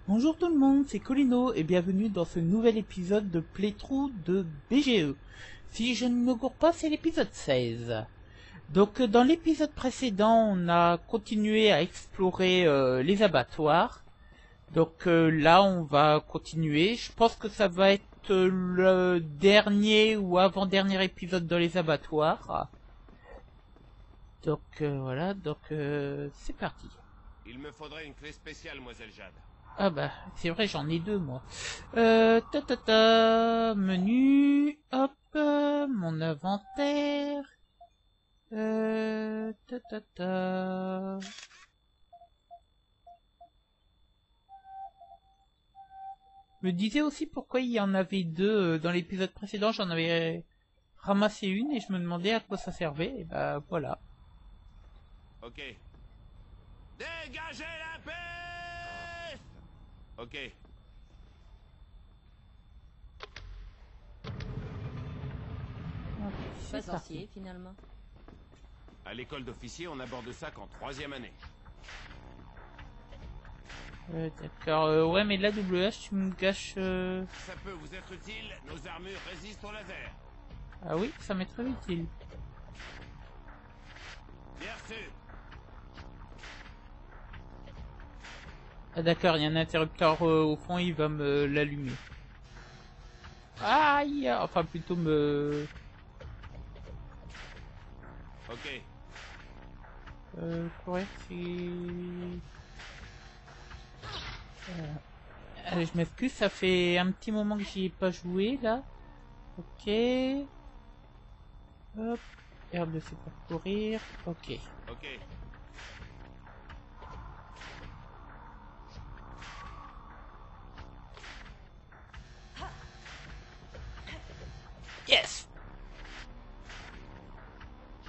Bonjour tout le monde, c'est Colino et bienvenue dans ce nouvel épisode de Playthrough de BGE. Si je ne me gourre pas, c'est l'épisode 16. Donc dans l'épisode précédent, on a continué à explorer les abattoirs. Donc là, on va continuer. Je pense que ça va être le dernier ou avant-dernier épisode dans les abattoirs. Donc voilà, donc c'est parti. Il me faudrait une clé spéciale, Mademoiselle Jade. Ah bah, c'est vrai, j'en ai deux, moi. Menu, hop, mon inventaire. Ta ta ta. Me disais aussi pourquoi il y en avait deux dans l'épisode précédent. J'en avais ramassé une et je me demandais à quoi ça servait. Et bah voilà. Ok. Dégagez la paix. Ok. C'est Pas parti. sorcier, finalement. À l'école d'officier, on aborde ça qu'en 3e année. D'accord. Ouais, mais là, WH, tu me gâches. Ça peut vous être utile, nos armures résistent au laser. Ah oui, ça m'est très utile. Bien sûr. Ah d'accord, il y a un interrupteur au fond, il va me l'allumer. Aïe, enfin plutôt me... Ok. Courir, c'est... Allez, je m'excuse, ça fait un petit moment que j'y ai pas joué, là. Ok. Hop. Herbe, c'est pour courir. Ok. Ok. Yes.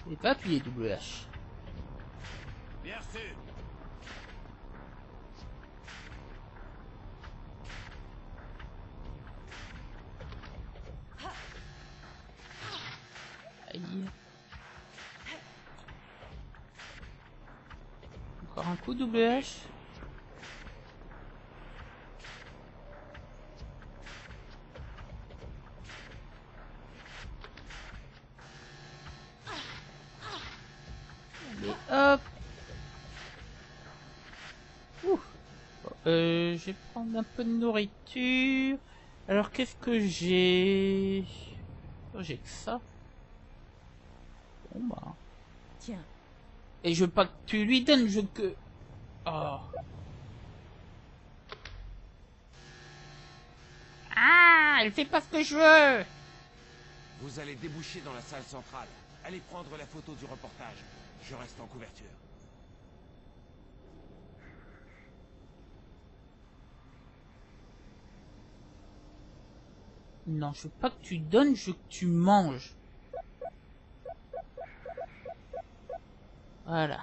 J'ai pas appuyé WH. Bien sûr. Aïe. Encore un coup WH. Allez, hop. Ouh. Je vais prendre un peu de nourriture. Alors, qu'est-ce que j'ai? Oh, j'ai que ça. Bon, bah. Tiens, Et je veux pas que tu lui donnes, je veux que... Oh. Ah, elle fait pas ce que je veux. Vous allez déboucher dans la salle centrale. Allez prendre la photo du reportage. Je reste en couverture. Non, je veux pas que tu donnes, je veux que tu manges. Voilà.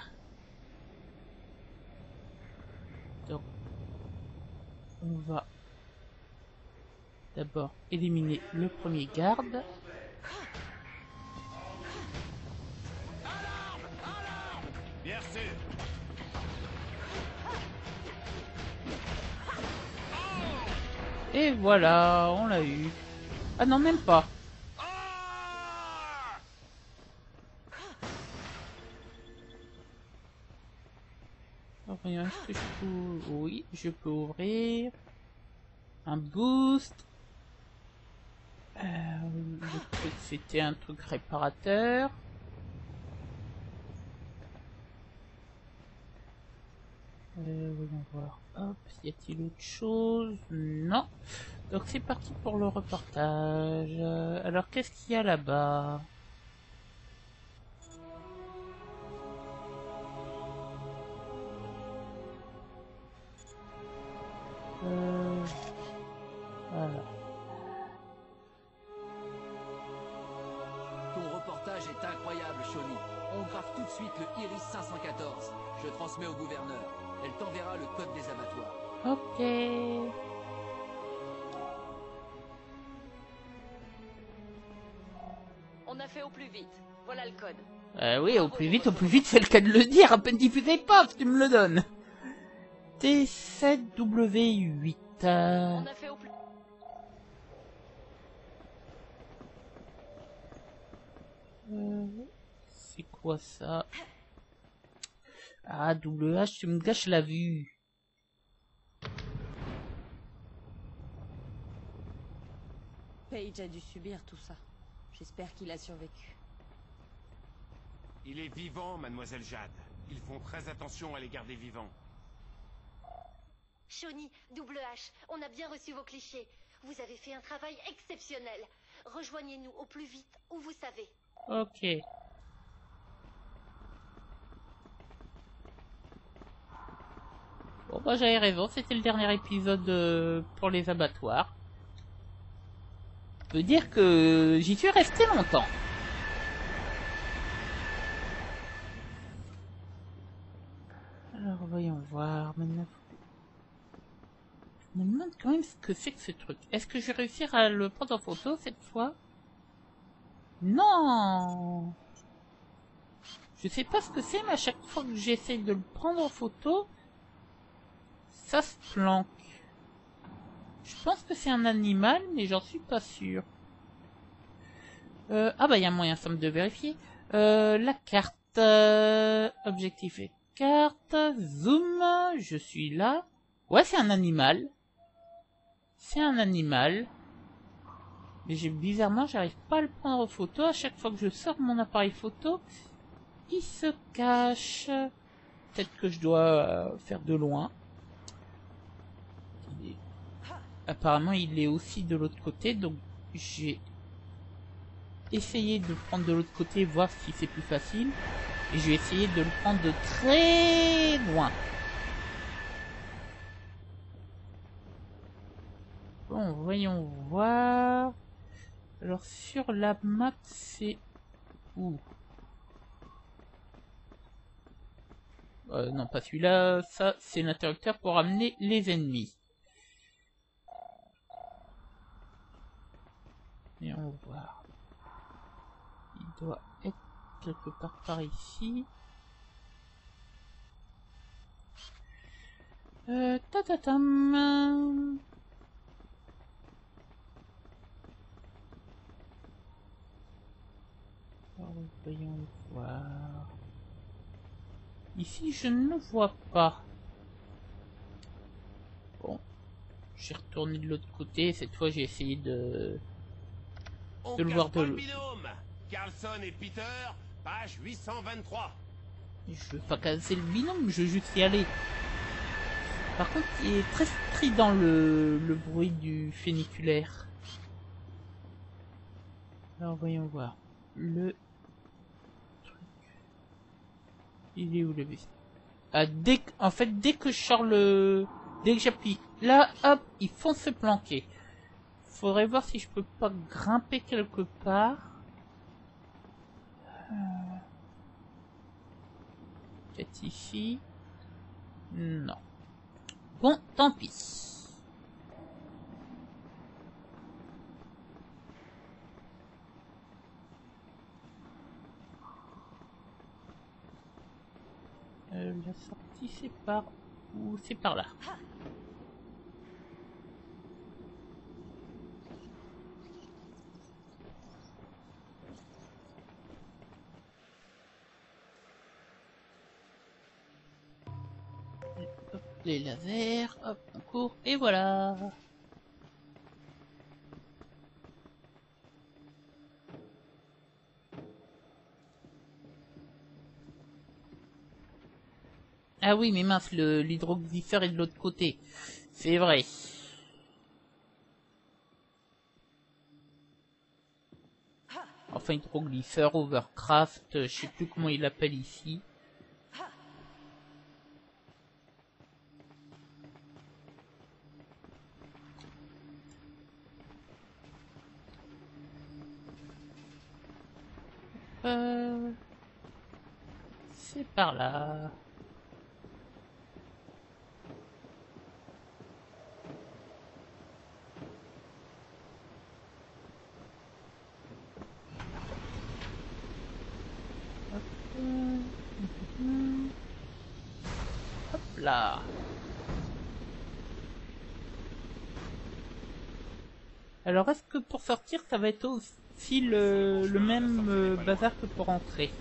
Donc, on va d'abord éliminer le premier garde. Bien sûr. Et voilà, on l'a eu. Ah non, même pas. Rien, est-ce que je peux... Oui, je peux ouvrir. Un boost. Le truc, c'était un truc réparateur. Voyons voir. Hop, y a-t-il autre chose? Non. Donc c'est parti pour le reportage. Alors qu'est-ce qu'il y a là-bas? Voilà. Ton reportage est incroyable, Shawnee. On grave tout de suite le Iris 514. Je transmets au gouverneur. Elle t'enverra le code des abattoirs. Ok. On a fait au plus vite. Voilà le code. Oui, au plus vite, c'est le cas de le dire. À peine diffusé, paf, tu me le donnes. T7W8. On a fait au plus... C'est quoi ça? Ah, double H, tu me gâches la vue. Paige a dû subir tout ça. J'espère qu'il a survécu. Il est vivant, mademoiselle Jade. Ils font très attention à les garder vivants. Shawnee, double H, on a bien reçu vos clichés. Vous avez fait un travail exceptionnel. Rejoignez-nous au plus vite où vous savez. Ok. Bon, bah j'avais raison, c'était le dernier épisode pour les abattoirs. Je peux dire que j'y suis resté longtemps. Alors voyons voir maintenant. Je me demande quand même ce que c'est que ce truc. Est-ce que je vais réussir à le prendre en photo cette fois? Non! Je sais pas ce que c'est, mais à chaque fois que j'essaie de le prendre en photo, ça se planque. Je pense que c'est un animal, mais j'en suis pas sûr. Ah bah il y a moyen simple de vérifier. La carte. Objectif et carte. Zoom. Je suis là. Ouais, c'est un animal. C'est un animal. Mais bizarrement, j'arrive pas à le prendre en photo. À chaque fois que je sors mon appareil photo, il se cache. Peut-être que je dois faire de loin. Apparemment, il est aussi de l'autre côté. Donc, j'ai essayé de le prendre de l'autre côté, voir si c'est plus facile. Et je vais essayer de le prendre de très loin. Bon, voyons voir. Alors, sur la map, c'est où? Non, pas celui-là. Ça, c'est l'interrupteur pour amener les ennemis. Et on va voir. Il doit être quelque part par ici. Ta-ta-tam. Alors, voyons voir. Ici, je ne le vois pas. Bon. J'ai retourné de l'autre côté. Cette fois, j'ai essayé de le voir de l'autre. Carlson et Peter, page 823. Je veux pas casser le binôme, je veux juste y aller. Par contre, il est très strident le bruit du funiculaire. Alors, voyons voir. Le truc. Il est où le bus? Ah, en fait, dès que je sors dès que j'appuie là, hop, ils font se planquer. Faudrait voir si je peux pas grimper quelque part. Peut-être ici. Non. Bon, tant pis. La sortie, c'est par où? C'est par là. Hop, les lasers, hop, on court, et voilà. Ah oui, mais mince, l'hydroglypheur est de l'autre côté. C'est vrai. Enfin, hydroglypheur, Overcraft, je sais plus comment il l'appelle ici. C'est par là. Hop là. Alors, est-ce que pour sortir, ça va être aussi le même bazar que pour entrer?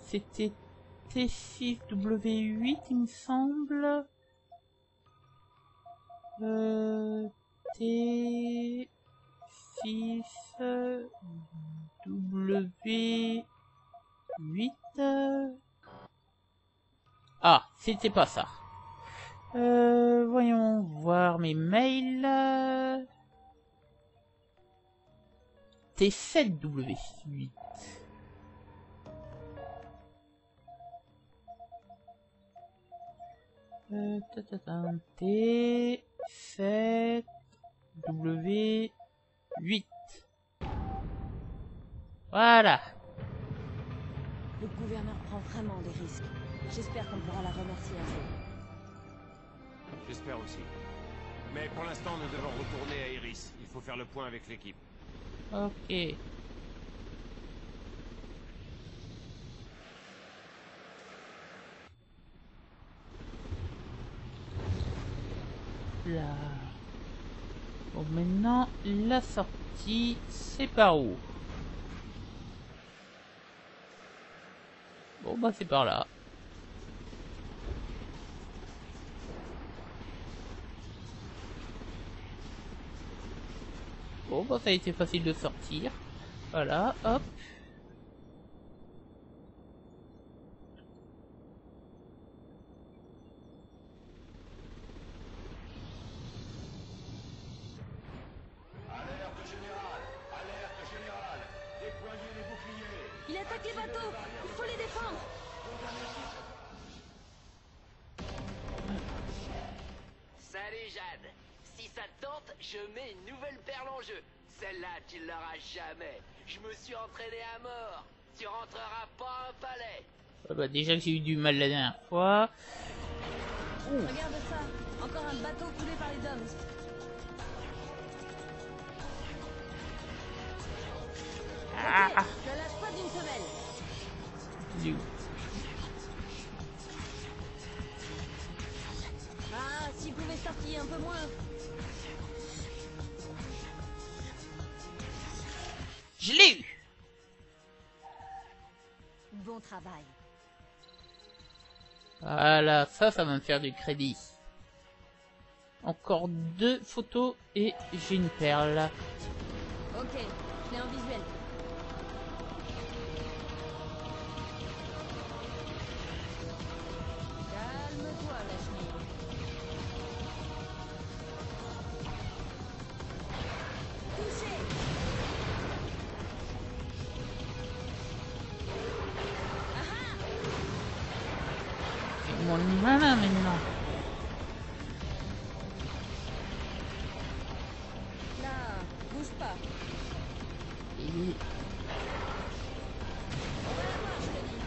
C'était T6W8, il me semble. T6W8. Ah, c'était pas ça. Voyons voir mes mails. T7W8. T7W8. Voilà. Le gouverneur prend vraiment des risques. J'espère qu'on pourra la remercier un jour. J'espère aussi. Mais pour l'instant, nous devons retourner à Iris. Il faut faire le point avec l'équipe. Ok. Là. Bon, maintenant, la sortie, c'est par où? Bon, bah, c'est par là. Bon, bah, ça a été facile de sortir. Voilà, hop. Il attaque les bateaux. Il faut les défendre. Salut Jade. Si ça te tente, je mets une nouvelle perle en jeu. Celle-là, tu l'auras jamais. Je me suis entraîné à mort. Tu rentreras pas un palais. Ah bah, déjà que j'ai eu du mal la dernière fois. Regarde ça. Encore un bateau coulé par les Doms. Ok, ne lâche pas d'une semelle. Ah, s'il pouvait sortir un peu moins. Je l'ai eu. Bon travail. Voilà, ça va me faire du crédit. Encore 2 photos et j'ai une perle. Ok, je l'ai en visuel. Calme-toi, la chenille. Touché. C'est mon malin maintenant. Là, bouge pas. Et... On va la voir, je te dis.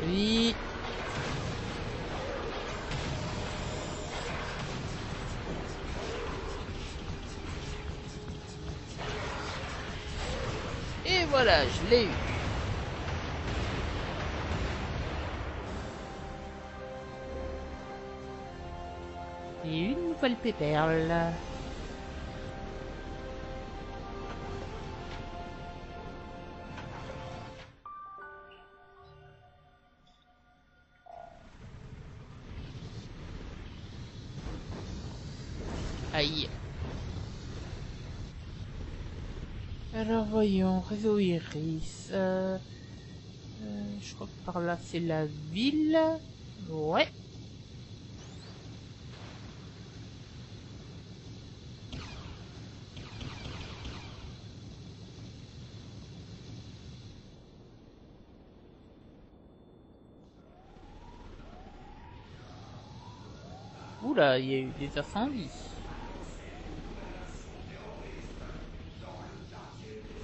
Oui. Et voilà, je l'ai eu. Et une nouvelle péperle. Aïe. Alors voyons, réseau Iris. Je crois que par là c'est la ville. Ouais. Oula, il y a eu des incendies.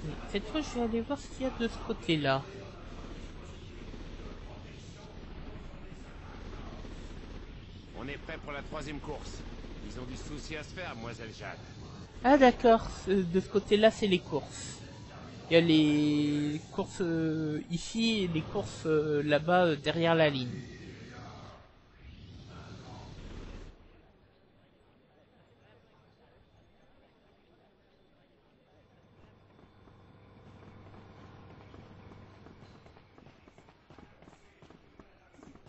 Mais cette fois, je vais aller voir ce qu'il y a de ce côté-là. On On est prêt pour la 3e course. Ils ont du souci à se faire, Mademoiselle Jade. Ah d'accord, de ce côté-là c'est les courses. Il y a les courses ici et les courses là-bas derrière la ligne.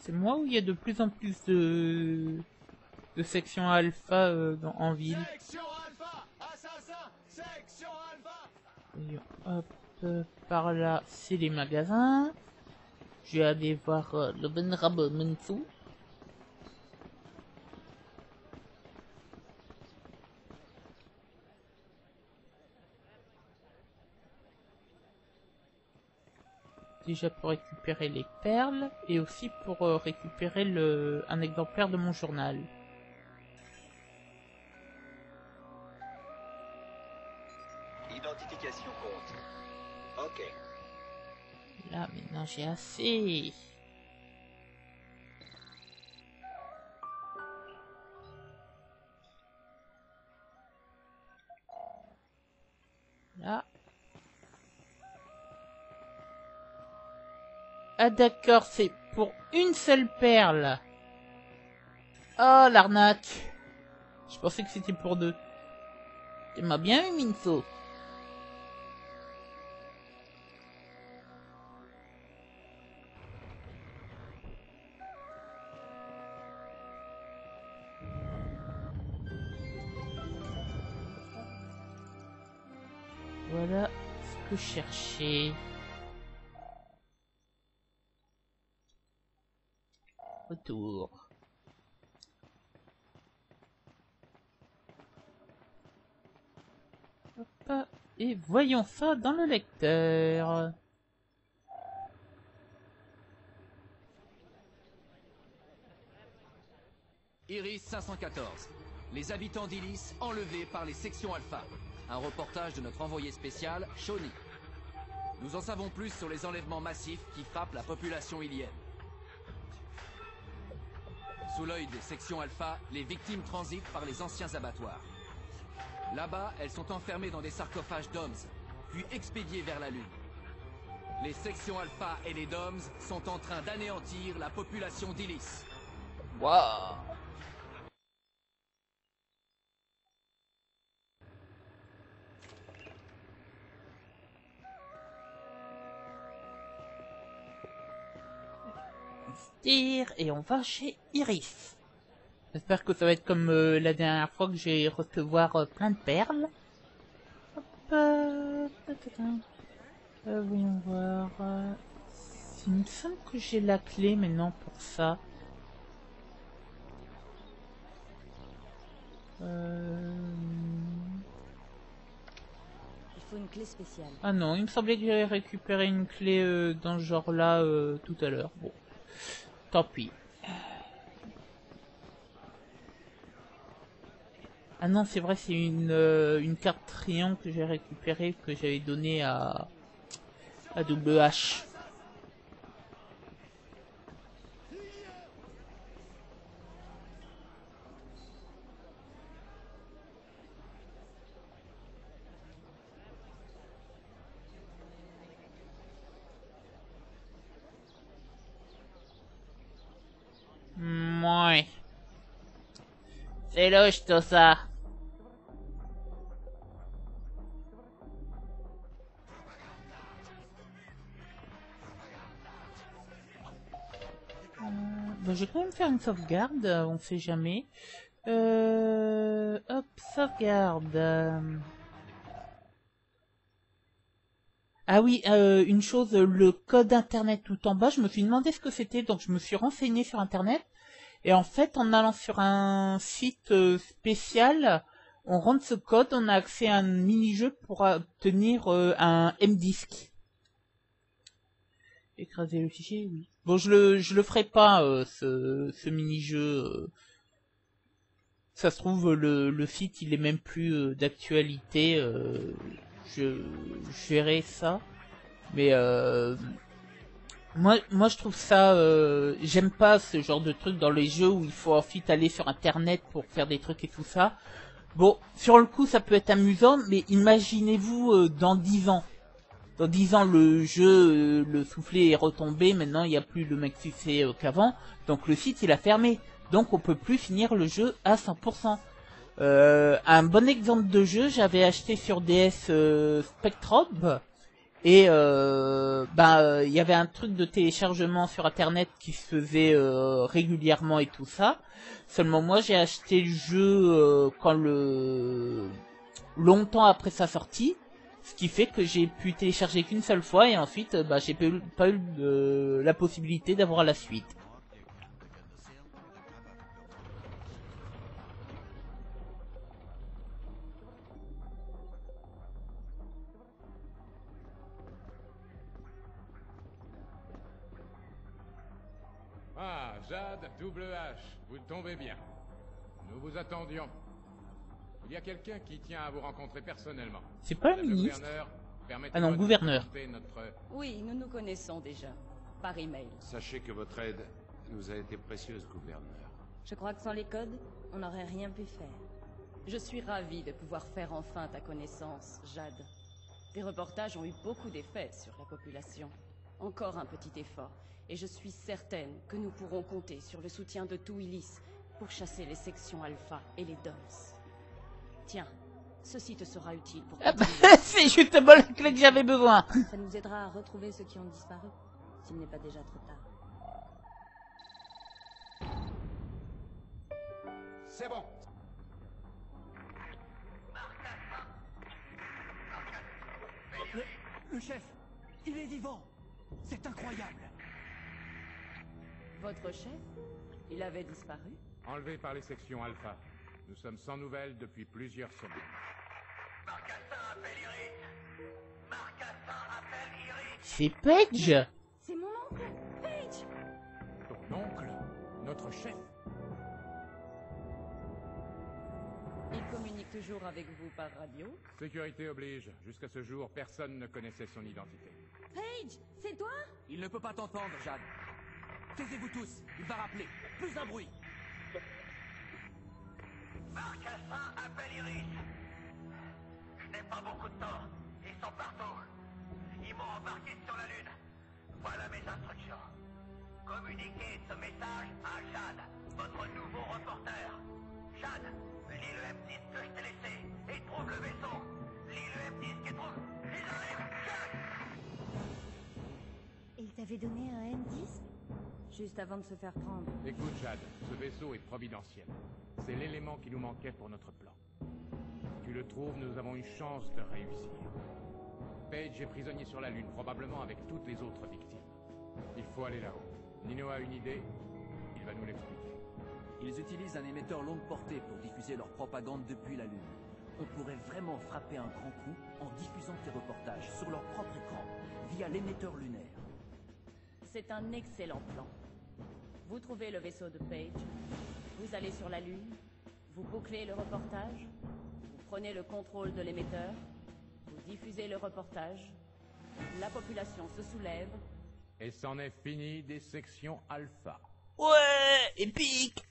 C'est moi où il y a de plus en plus de sections alpha en ville. Section Alpha, assassin, section Alpha. Et hop, par là c'est les magasins. Je vais aller voir le Benrab Mensu. Déjà pour récupérer les perles et aussi pour récupérer un exemplaire de mon journal. Identification compte. Ok. Là maintenant j'ai assez. Là. Ah d'accord, c'est pour une seule perle. Oh l'arnaque. Je pensais que c'était pour 2. Tu m'as bien eu, Minso. Voilà ce que je cherchais. Retour. Hop, et voyons ça dans le lecteur. Iris 514. Les habitants d'Ilis enlevés par les sections Alpha. Un reportage de notre envoyé spécial, Shawnee. Nous en savons plus sur les enlèvements massifs qui frappent la population ilienne. Sous l'œil des sections Alpha, les victimes transitent par les anciens abattoirs. Là-bas, elles sont enfermées dans des sarcophages DOMS, puis expédiées vers la Lune. Les sections Alpha et les DOMS sont en train d'anéantir la population d'Ilis. Waouh. Et on va chez Iris. J'espère que ça va être comme la dernière fois que j'ai recevoir plein de perles. Hop, voyons voir. Il me semble que j'ai la clé maintenant pour ça. Il faut une clé spéciale. Ah non, il me semblait que j'avais récupéré une clé dans ce genre-là tout à l'heure. Bon, tant pis. Ah non, c'est vrai, c'est une carte triangle que j'ai récupérée, que j'avais donnée à WH. Mouais. C'est louche tout ça. Bon, je vais quand même faire une sauvegarde, on sait jamais. Hop, sauvegarde. Ah oui, une chose, le code internet tout en bas, je me suis demandé ce que c'était, donc je me suis renseigné sur internet. Et en fait, en allant sur un site spécial, on rentre ce code, on a accès à un mini-jeu pour obtenir un M-Disc. Écraser le fichier, oui. Bon, je le ferai pas, ce mini-jeu. Ça se trouve, le site, il est même plus d'actualité. Je verrai ça. Mais Moi, je trouve ça, j'aime pas ce genre de truc dans les jeux où il faut ensuite aller sur internet pour faire des trucs et tout ça. Bon, sur le coup, ça peut être amusant, mais imaginez-vous dans 10 ans. Dans 10 ans, le jeu, le soufflet est retombé, maintenant il n'y a plus le même succès qu'avant, donc le site il a fermé. Donc on peut plus finir le jeu à 100%. Un bon exemple de jeu, j'avais acheté sur DS Spectrum, et il y avait un truc de téléchargement sur internet qui se faisait régulièrement et tout ça. Seulement moi j'ai acheté le jeu longtemps après sa sortie, ce qui fait que j'ai pu télécharger qu'une seule fois et ensuite j'ai pas eu la possibilité d'avoir la suite. Ah, Jade, double H, vous tombez bien. Nous vous attendions. Il y a quelqu'un qui tient à vous rencontrer personnellement. C'est pas le ministre. Ah non, gouverneur. Oui, nous nous connaissons déjà, par email. Sachez que votre aide nous a été précieuse, gouverneur. Je crois que sans les codes, on n'aurait rien pu faire. Je suis ravie de pouvoir faire enfin ta connaissance, Jade. Tes reportages ont eu beaucoup d'effets sur la population. Encore un petit effort, et je suis certaine que nous pourrons compter sur le soutien de tout Illis pour chasser les sections Alpha et les DOMS. Tiens, ceci te sera utile pour c'est justement la clé que j'avais besoin. Ça nous aidera à retrouver ceux qui ont disparu, s'il n'est pas déjà trop tard. C'est bon. Le chef, il est vivant. C'est incroyable. Votre chef, il avait disparu? Enlevé par les sections Alpha. Nous sommes sans nouvelles depuis plusieurs semaines. Marcassin appelle Iris. Marcassin appelle Iris. C'est Paige. C'est mon oncle, Paige. Ton oncle, notre chef. Il communique toujours avec vous par radio? Sécurité oblige. Jusqu'à ce jour, personne ne connaissait son identité. Paige, c'est toi? Il ne peut pas t'entendre, Jade. Taisez-vous tous, il va rappeler. Plus un bruit. Marcassin appelle Iris. Je n'ai pas beaucoup de temps. Ils sont partout. Ils m'ont embarqué sur la Lune. Voilà mes instructions. Communiquez ce message à Jade, votre nouveau reporter. Jade, lis le M10 que je t'ai laissé et trouve le vaisseau. Lis le M10 et trouve... Lis le Jade. Il t'avait donné un M10? Juste avant de se faire prendre. Écoute, Jade, ce vaisseau est providentiel. C'est l'élément qui nous manquait pour notre plan. Si tu le trouves, nous avons une chance de réussir. Paige est prisonnier sur la Lune, probablement avec toutes les autres victimes. Il faut aller là-haut. Nino a une idée, il va nous l'expliquer. Ils utilisent un émetteur longue portée pour diffuser leur propagande depuis la Lune. On pourrait vraiment frapper un grand coup en diffusant tes reportages sur leur propre écran, via l'émetteur lunaire. C'est un excellent plan. Vous trouvez le vaisseau de Paige, vous allez sur la Lune, vous bouclez le reportage, vous prenez le contrôle de l'émetteur, vous diffusez le reportage, la population se soulève. Et c'en est fini des sections Alpha. Ouais, épique.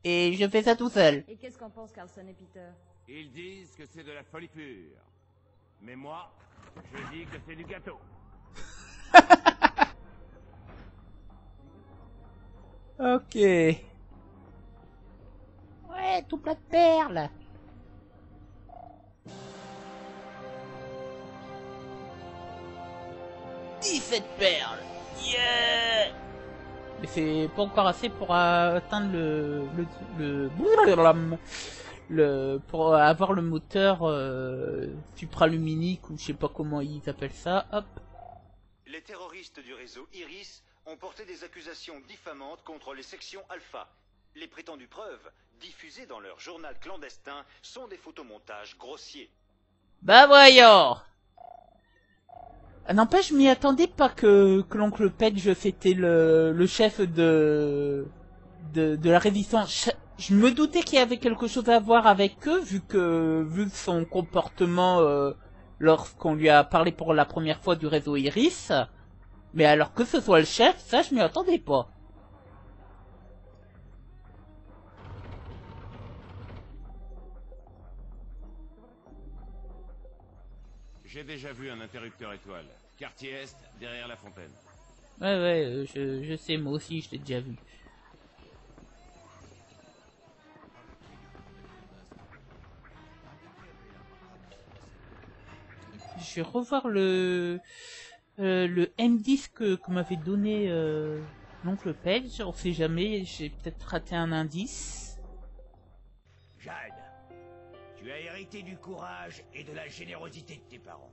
Et je fais ça tout seul. Et qu'est-ce qu'en pensent Carlson et Peter? Ils disent que c'est de la folie pure. Mais moi, je dis que c'est du gâteau. Ok. Ouais, tout plein de perles. « 17 perles. Yeah. Mais c'est pas encore assez pour atteindre pour avoir le moteur supraluminique ou je sais pas comment ils appellent ça. Hop. Les terroristes du réseau Iris ont porté des accusations diffamantes contre les sections Alpha. Les prétendues preuves, diffusées dans leur journal clandestin, sont des photomontages grossiers. Bah voyons. N'empêche, je m'y attendais pas que l'oncle Paige c'était le chef de la résistance. Je me doutais qu'il y avait quelque chose à voir avec eux vu son comportement lorsqu'on lui a parlé pour la première fois du réseau Iris. Mais alors que ce soit le chef, ça je m'y attendais pas. J'ai déjà vu un interrupteur étoile. Quartier Est, derrière la fontaine. Ouais, je sais, moi aussi je l'ai déjà vu. Je vais revoir le M10 que m'avait donné l'oncle Page. On sait jamais, j'ai peut-être raté un indice. Jade, tu as hérité du courage et de la générosité de tes parents.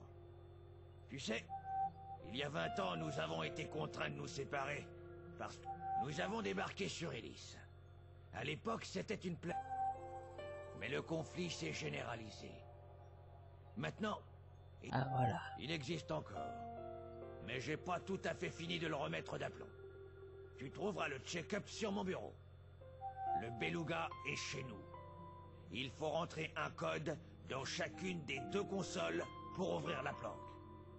Tu sais, il y a 20 ans, nous avons été contraints de nous séparer parce que nous avons débarqué sur Ellis. À l'époque, c'était une plaie. Mais le conflit s'est généralisé. Maintenant, Ah voilà. il existe encore. Mais j'ai pas tout à fait fini de le remettre d'aplomb. Tu trouveras le check-up sur mon bureau. Le beluga est chez nous. Il faut rentrer un code dans chacune des 2 consoles pour ouvrir la planque.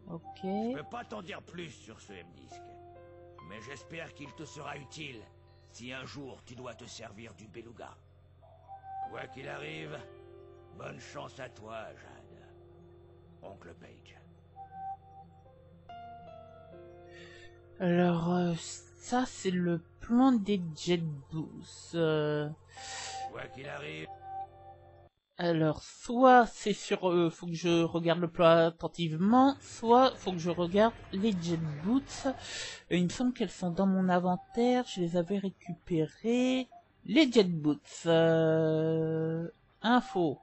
Ok. Je peux pas t'en dire plus sur ce M-Disc. Mais j'espère qu'il te sera utile si un jour tu dois te servir du beluga. Quoi qu'il arrive, bonne chance à toi, Jade. Oncle Page. Alors, ça c'est le plan des jet boosts. Quoi qu'il arrive... Alors, soit c'est sur... faut que je regarde le plan attentivement, soit faut que je regarde les jet boots. Il me semble qu'elles sont dans mon inventaire, je les avais récupérées. Les jet boots. Info.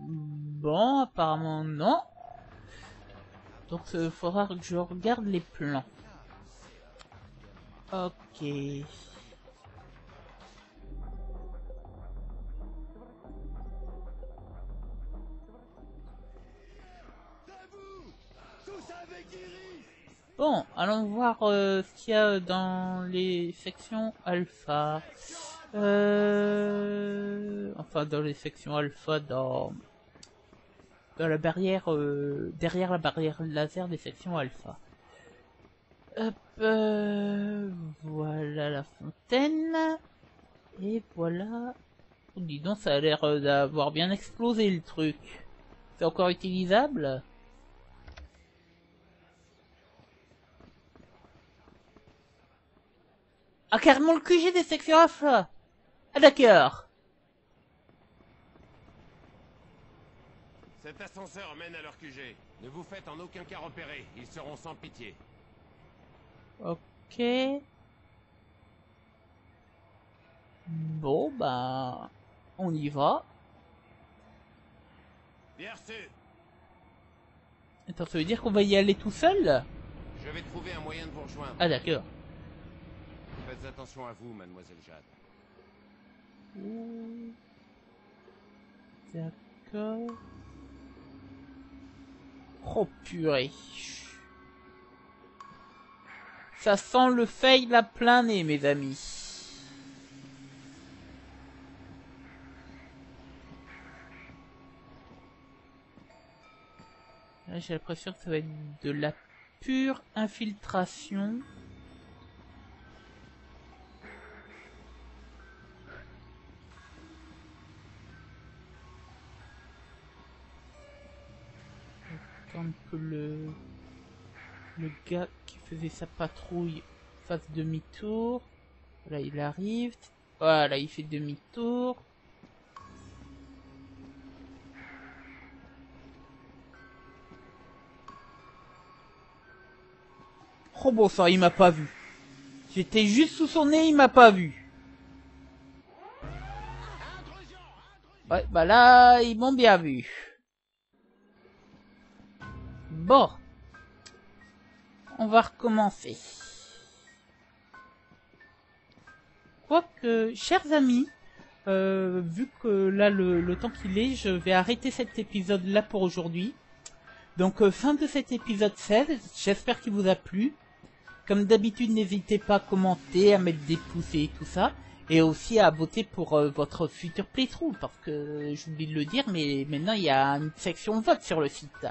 Bon, apparemment non. Donc il faudra que je regarde les plans. Ok. Bon, allons voir ce qu'il y a dans les sections alpha. Enfin, dans les sections alpha, dans la barrière, derrière la barrière laser des sections alpha. Hop, voilà la fontaine. Et voilà. Oh, dis donc, ça a l'air d'avoir bien explosé le truc. C'est encore utilisable ? Ah, carrément le QG des sections alpha. Ah, d'accord. Cet ascenseur mène à leur QG. Ne vous faites en aucun cas repérer. Ils seront sans pitié. Ok. Bon, bah... on y va. Bien reçu. Attends, ça veut dire qu'on va y aller tout seul ? Je vais trouver un moyen de vous rejoindre. Ah, d'accord. Faites attention à vous, mademoiselle Jade. D'accord. Oh purée. Ça sent le fail à plein nez, mes amis. Là, j'ai l'impression que ça va être de la pure infiltration. Que le gars qui faisait sa patrouille fasse demi-tour. Là, il arrive. Voilà, il fait demi-tour. Oh bon sang, il m'a pas vu. J'étais juste sous son nez, il m'a pas vu. Ouais, bah là, ils m'ont bien vu. Bon, on va recommencer. Quoique, chers amis, vu que là le temps qu'il est, je vais arrêter cet épisode là pour aujourd'hui. Donc fin de cet épisode 16, j'espère qu'il vous a plu. Comme d'habitude, n'hésitez pas à commenter, à mettre des pouces et tout ça. Et aussi à voter pour votre futur playthrough, parce que j'oublie de le dire, mais maintenant il y a une section vote sur le site.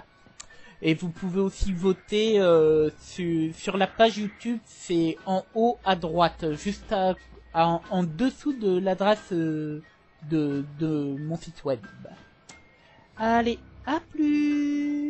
Et vous pouvez aussi voter sur la page YouTube, c'est en haut à droite, juste en dessous de l'adresse de mon site web. Allez, à plus!